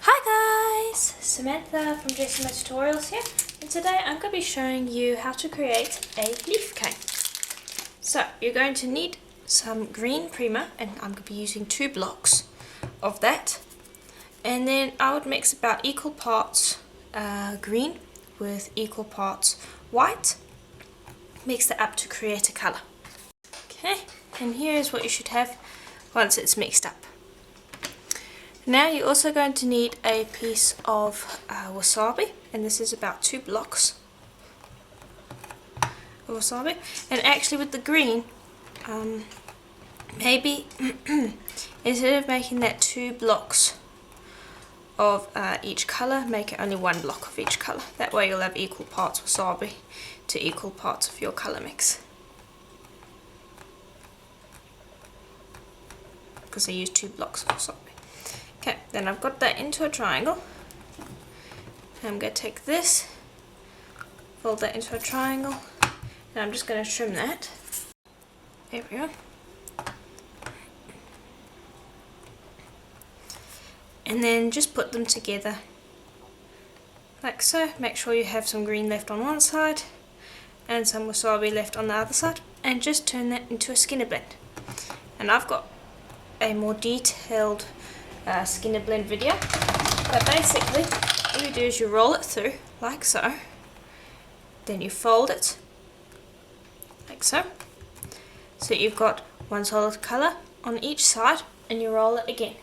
Hi guys, Samantha from Jessama Tutorials here, and today I'm going to be showing you how to create a leaf cane. So you're going to need some green primer, and I'm going to be using 2 blocks of that, and then I would mix about equal parts green with equal parts white, mix that up to create a colour. Okay, and here is what you should have once it's mixed up. Now you're also going to need a piece of wasabi, and this is about 2 blocks of wasabi. And actually with the green, maybe instead of making that 2 blocks of each colour, make it only 1 block of each colour. That way you'll have equal parts wasabi to equal parts of your colour mix. Because I used 2 blocks of wasabi. Okay, then I've got that into a triangle. I'm going to take this, fold that into a triangle, and I'm just going to trim that. There we go. And then just put them together like so. Make sure you have some green left on one side and some wasabi left on the other side, and just turn that into a skinner blend. And I've got a more detailed skinner blend video, but basically what you do is you roll it through like so, then you fold it like so, so you've got one solid colour on each side, and you roll it again.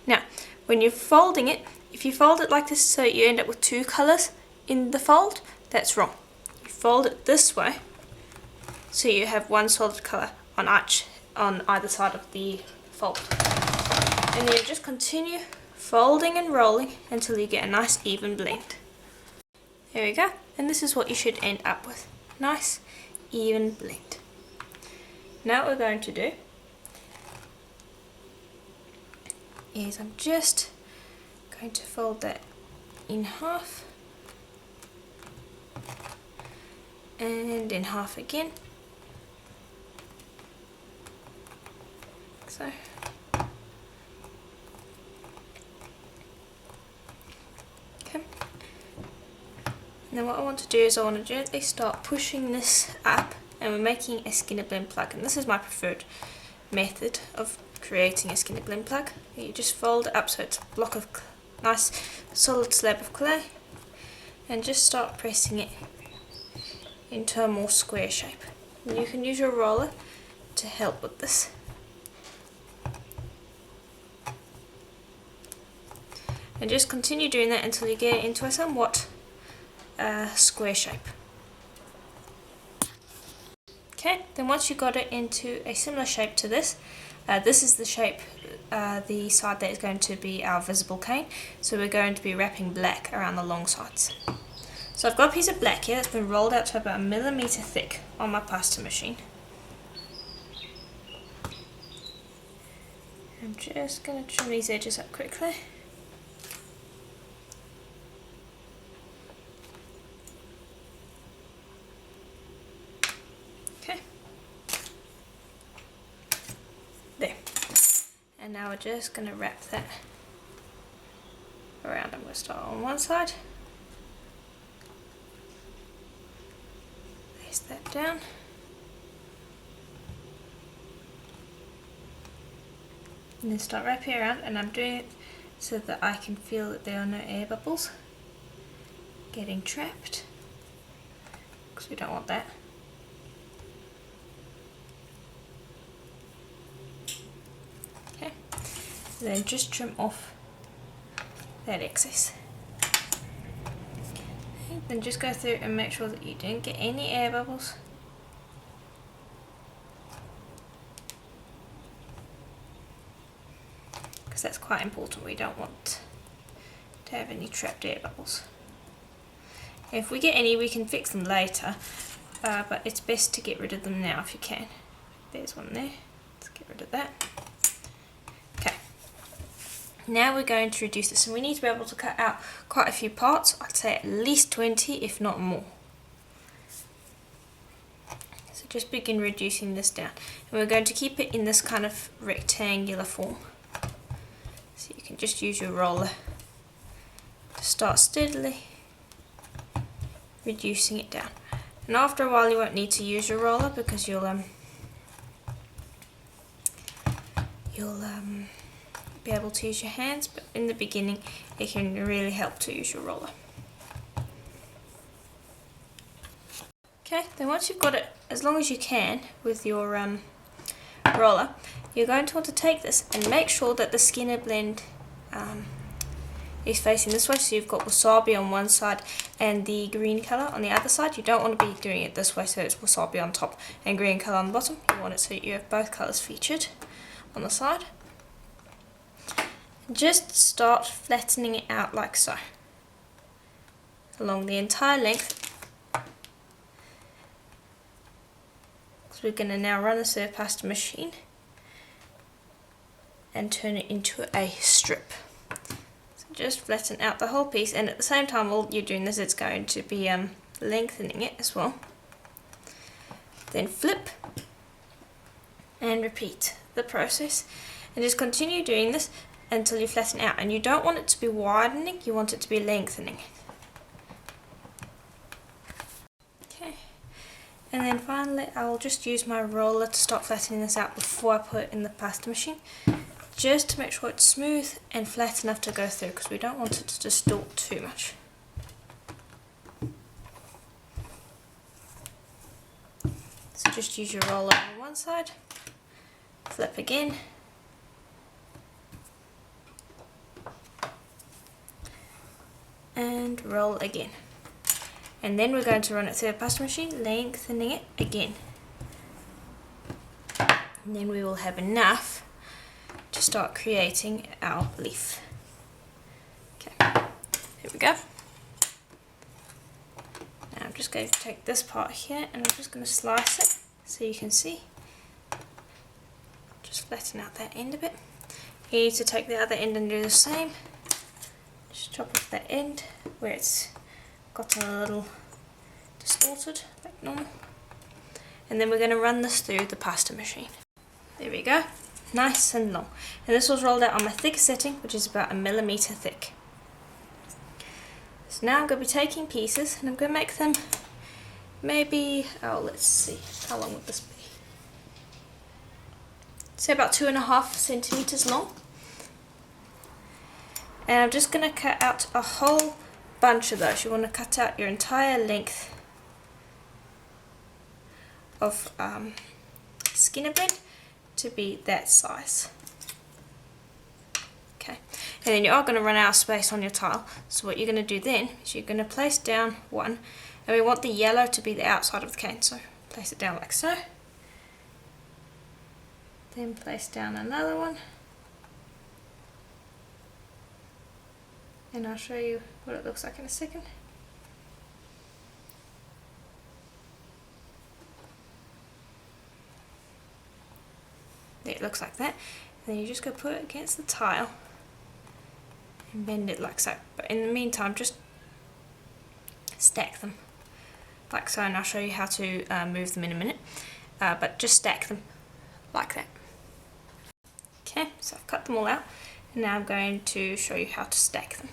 Now when you're folding it, if you fold it like this so you end up with 2 colours in the fold, that's wrong. You fold it this way so you have one solid colour on either side of the fold. And then you just continue folding and rolling until you get a nice even blend. There we go, and this is what you should end up with. Nice even blend. Now what we're going to do is I'm just going to fold that in half and in half again. So okay, and then what I want to do is I want to gently start pushing this up, and we're making a skinner blend plug, and this is my preferred method of creating a skinner blend plug. You just fold it up so it's a block of nice solid slab of clay, and just start pressing it into a more square shape. And you can use your roller to help with this. And just continue doing that until you get it into a somewhat square shape. Okay, then once you've got it into a similar shape to this, this is the shape, the side that is going to be our visible cane. So we're going to be wrapping black around the long sides. So I've got a piece of black here that's been rolled out to about 1 millimeter thick on my pasta machine. I'm just going to trim these edges up quickly. There. And now we're just going to wrap that around. I'm going to start on one side, place that down, and then start wrapping around, and I'm doing it so that I can feel that there are no air bubbles getting trapped, because we don't want that. Then just trim off that excess. Okay, then just go through and make sure that you don't get any air bubbles. Because that's quite important, we don't want to have any trapped air bubbles. If we get any, we can fix them later, but it's best to get rid of them now if you can. There's one there, let's get rid of that. Now we're going to reduce this, and we need to be able to cut out quite a few parts. I'd say at least 20, if not more. So just begin reducing this down, and we're going to keep it in this kind of rectangular form. So you can just use your roller to start steadily reducing it down. And after a while you won't need to use your roller because you'll be able to use your hands, but in the beginning it can really help to use your roller. Okay, then once you've got it as long as you can with your roller, you're going to want to take this and make sure that the Skinner blend is facing this way, so you've got wasabi on one side and the green colour on the other side. You don't want to be doing it this way so it's wasabi on top and green colour on the bottom. You want it so you have both colours featured on the side. Just start flattening it out like so along the entire length, because we're going to now run the serve pasta machine and turn it into a strip. So just flatten out the whole piece, and at the same time while you're doing this it's going to be lengthening it as well. Then flip and repeat the process, and just continue doing this until you flatten out. And you don't want it to be widening, you want it to be lengthening. Okay, and then finally I'll just use my roller to start flattening this out before I put it in the pasta machine, just to make sure it's smooth and flat enough to go through, because we don't want it to distort too much. So just use your roller on one side, flip again, and roll again. And then we're going to run it through a pasta machine, lengthening it again. And then we will have enough to start creating our leaf. Okay, here we go. Now I'm just going to take this part here and I'm just going to slice it so you can see. Just flatten out that end a bit. You need to take the other end and do the same. Just chop off that end where it's gotten a little distorted, like normal. And then we're going to run this through the pasta machine. There we go, nice and long. And this was rolled out on my thick setting, which is about 1 millimeter thick. So now I'm going to be taking pieces and I'm going to make them maybe, let's see, how long would this be? Say about 2.5 centimeters long. And I'm just going to cut out a whole bunch of those. You want to cut out your entire length of Skinner blend to be that size. Okay, and then you are going to run out of space on your tile, so what you're going to do then is you're going to place down one, and we want the yellow to be the outside of the cane, so place it down like so, then place down another one, and I'll show you what it looks like in a second. It looks like that, and then you just go put it against the tile and bend it like so. But in the meantime, just stack them like so, and I'll show you how to move them in a minute, but just stack them like that. Okay, so I've cut them all out, and now I'm going to show you how to stack them.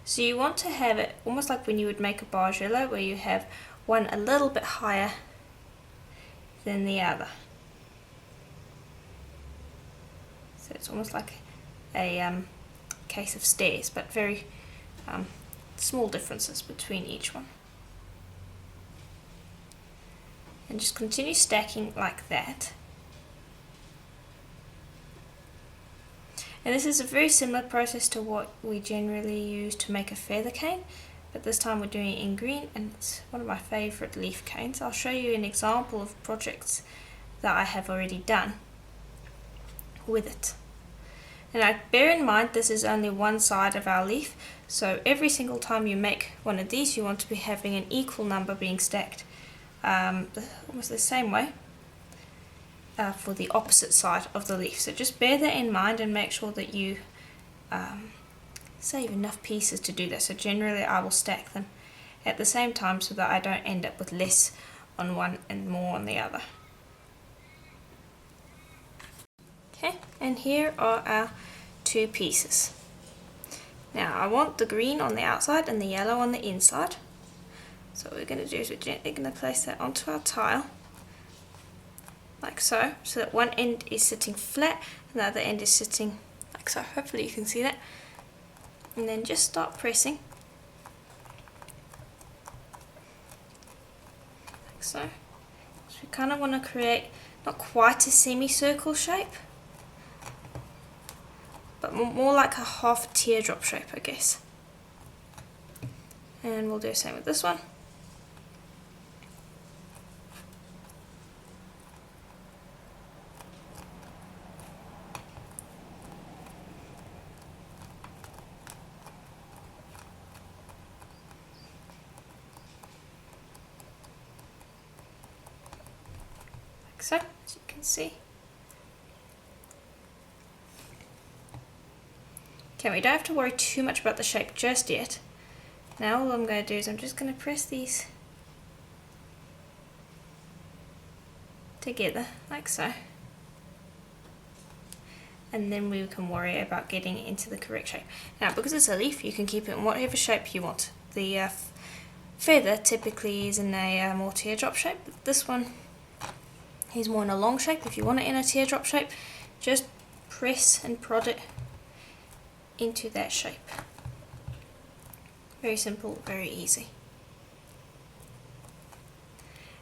So you want to have it almost like when you would make a bargello, where you have one a little bit higher than the other. So it's almost like a case of stairs, but very small differences between each one. And just continue stacking like that. And this is a very similar process to what we generally use to make a feather cane, but this time we're doing it in green, and it's one of my favourite leaf canes. I'll show you an example of projects that I have already done with it. And I bear in mind this is only one side of our leaf, so every single time you make one of these you want to be having an equal number being stacked almost the same way for the opposite side of the leaf. So just bear that in mind and make sure that you save enough pieces to do that. So generally I will stack them at the same time so that I don't end up with less on one and more on the other. Okay, and here are our two pieces. Now I want the green on the outside and the yellow on the inside. So what we're going to do is we're gently going to place that onto our tile, like so, so that one end is sitting flat and the other end is sitting like so. Hopefully you can see that. And then just start pressing, like so. So we kind of want to create not quite a semicircle shape, but more like a half teardrop shape, I guess. And we'll do the same with this one. Like so, as you can see. Okay, we don't have to worry too much about the shape just yet. Now all I'm going to do is I'm just going to press these together, like so. And then we can worry about getting it into the correct shape. Now, because it's a leaf, you can keep it in whatever shape you want. The feather typically is in a more teardrop shape. This one is more in a long shape. If you want it in a teardrop shape, just press and prod it into that shape. Very simple, very easy.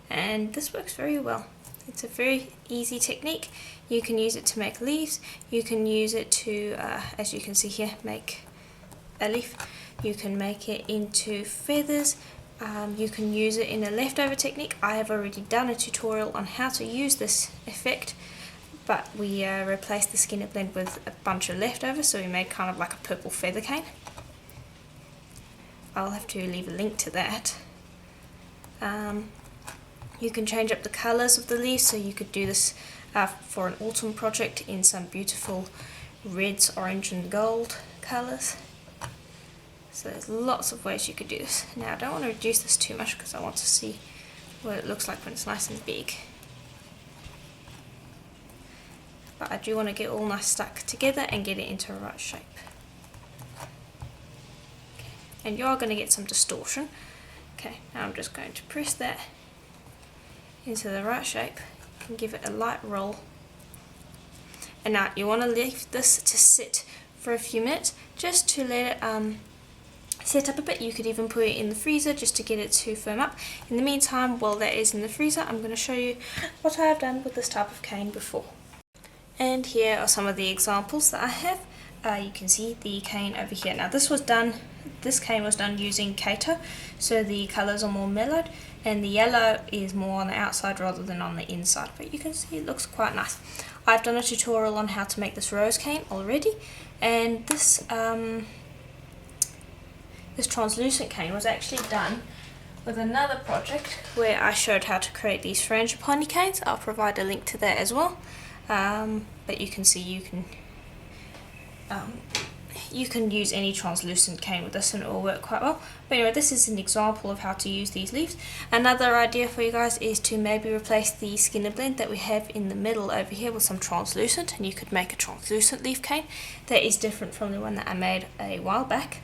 And this works very well. It's a very easy technique. You can use it to make leaves. You can use it to, as you can see here, make a leaf. You can make it into feathers. You can use it in a leftover technique. I have already done a tutorial on how to use this effect, but we replaced the skinner blend with a bunch of leftovers, so we made kind of like a purple feather cane. I'll have to leave a link to that. You can change up the colours of the leaves, so you could do this for an autumn project in some beautiful reds, orange and gold colours. So there's lots of ways you could do this. Now I don't want to reduce this too much because I want to see what it looks like when it's nice and big. But I do want to get it all nice stuck together and get it into a right shape. Okay. And you are going to get some distortion. Okay, now I'm just going to press that into the right shape and give it a light roll. And now you want to leave this to sit for a few minutes just to let it set up a bit. You could even put it in the freezer just to get it to firm up. In the meantime, while that is in the freezer, I'm going to show you what I have done with this type of cane before. And here are some of the examples that I have. You can see the cane over here. Now this cane was done using Kato, so the colours are more mellowed and the yellow is more on the outside rather than on the inside, but you can see it looks quite nice. I've done a tutorial on how to make this rose cane already, and this this translucent cane was actually done with another project where I showed how to create these frangipani canes. I'll provide a link to that as well. But you can see you can use any translucent cane with this and it will work quite well. But anyway, this is an example of how to use these leaves. Another idea for you guys is to maybe replace the skinner blend that we have in the middle over here with some translucent, and you could make a translucent leaf cane that is different from the one that I made a while back.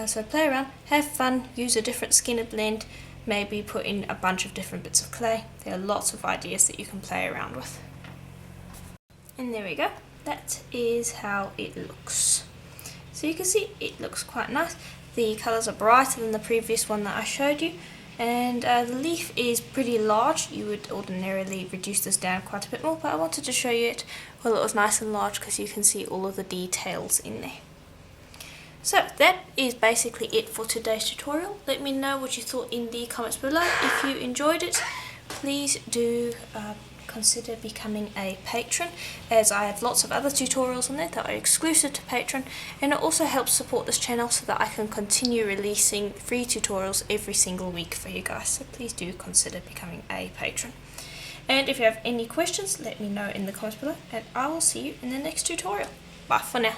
So play around, have fun, use a different skinner blend, maybe put in a bunch of different bits of clay. There are lots of ideas that you can play around with. And there we go, that is how it looks. So you can see it looks quite nice. The colours are brighter than the previous one that I showed you, and the leaf is pretty large. You would ordinarily reduce this down quite a bit more, but I wanted to show you it while it was nice and large because you can see all of the details in there. So that is basically it for today's tutorial. Let me know what you thought in the comments below. If you enjoyed it, please do consider becoming a patron, as I have lots of other tutorials on there that are exclusive to Patreon, and it also helps support this channel so that I can continue releasing free tutorials every single week for you guys. So please do consider becoming a patron. And if you have any questions, let me know in the comments below, and I will see you in the next tutorial. Bye for now.